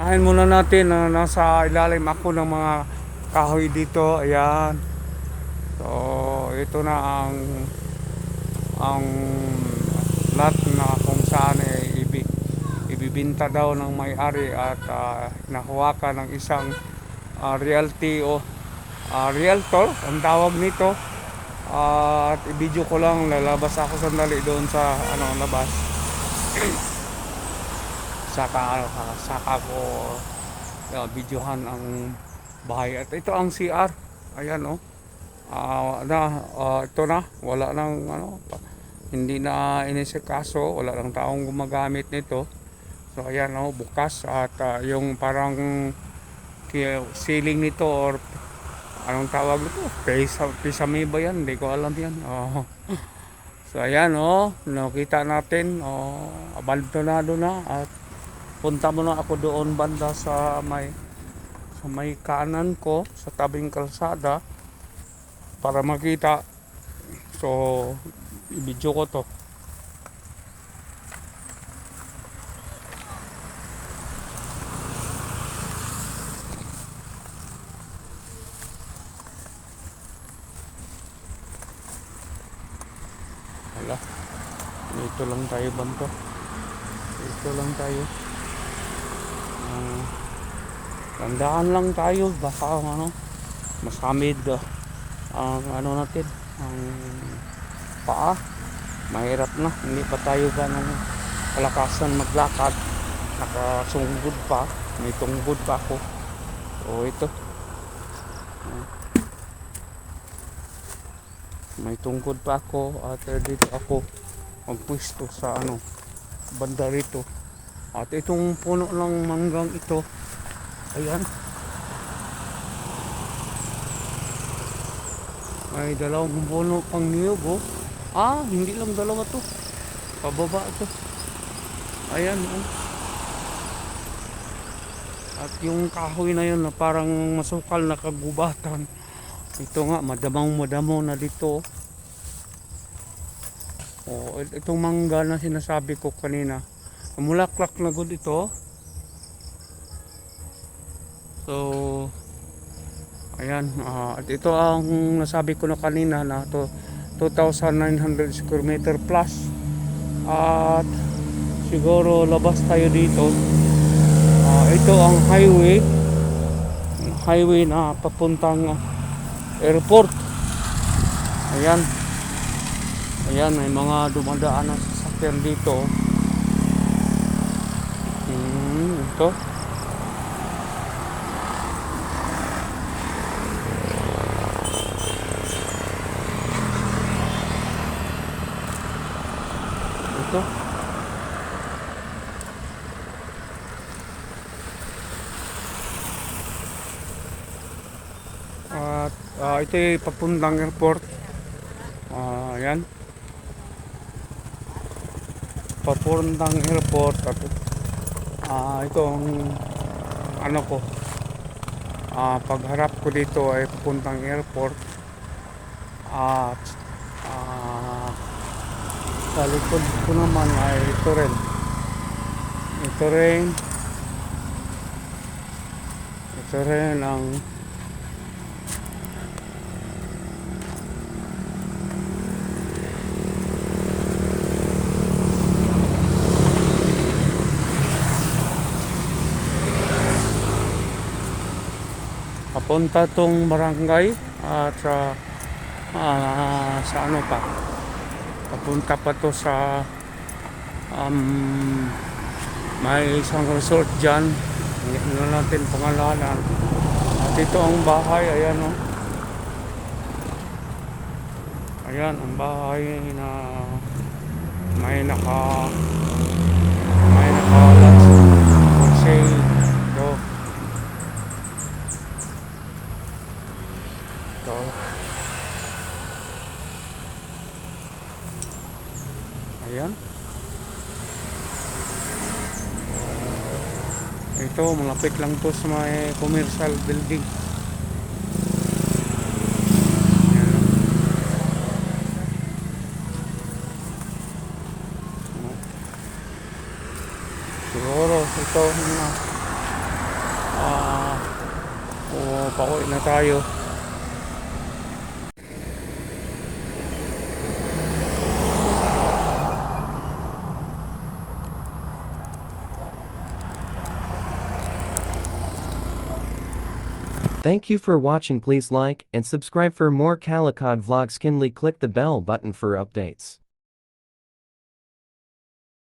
Unahin muna natin na nasa ilalim ako ng mga kahoy dito. Ayan. So, ito na ang lot na kung saan ibibinta daw ng may-ari at nahawakan ng isang realty o realtor ang tawag nito. At i-video ko lang, lalabas ako sandali doon sa labas. Saka ko videohan ang bahay. At ito ang CR. Ayan oh. Ito na, wala nang hindi na inisikaso, wala nang taong gumagamit nito. So ayan oh, bukas at yung parang ceiling nito or anong tawag nito? Pisame ba yan? Hindi ko alam yan. Oh. So ayan oh, nakita natin abandonado na at punta muna ako doon banda sa may kanan ko sa tabing kalsada para makita. So i-video ko to. Hala, dito lang tayo banto. Dito lang tayo. Tandaan lang tayo baka masamid ang natin ang paa. Mahirap na, hindi pa tayo ganang kalakasan maglakad. Nakasunggod pa, may tunggod pa ako. O ito, may tungkod pa ako at dito ako magpwesto sa banda rito. At itong puno ng manggang ito, ayan, may dalawang puno pang niyog oh. Hindi lang dalawa to, pababa to. Ayan oh. At yung kahoy na yun na parang masukal na kagubatan, ito nga madamo na dito oh. Itong mangga na sinasabi ko kanina, mulaklak na good ito. So ayan, at ito ang nasabi ko na kanina na to 2,900 square meter plus. At siguro labas tayo dito. Ito ang highway na papuntang airport. Ayan, may mga dumadaan na sasakyan dito. Ito at ito ay papuntang airport. Ayan, papuntang airport. At itong ko, pagharap ko dito ay papuntang airport. At sa likod ko naman ay ito rin ang papunta tong barangay at sa pa papunta pa to sa may isang resort dyan, hindi natin pangalanan. At ito ang bahay. Ayan oh. Ayan ang bahay na may naka say ito. Ayan, ito malapit lang to sa may commercial building. Ayan. Siguro ito pauwi na tayo. Thank you for watching. Please like and subscribe for more Calicod vlogs. Kindly click the bell button for updates.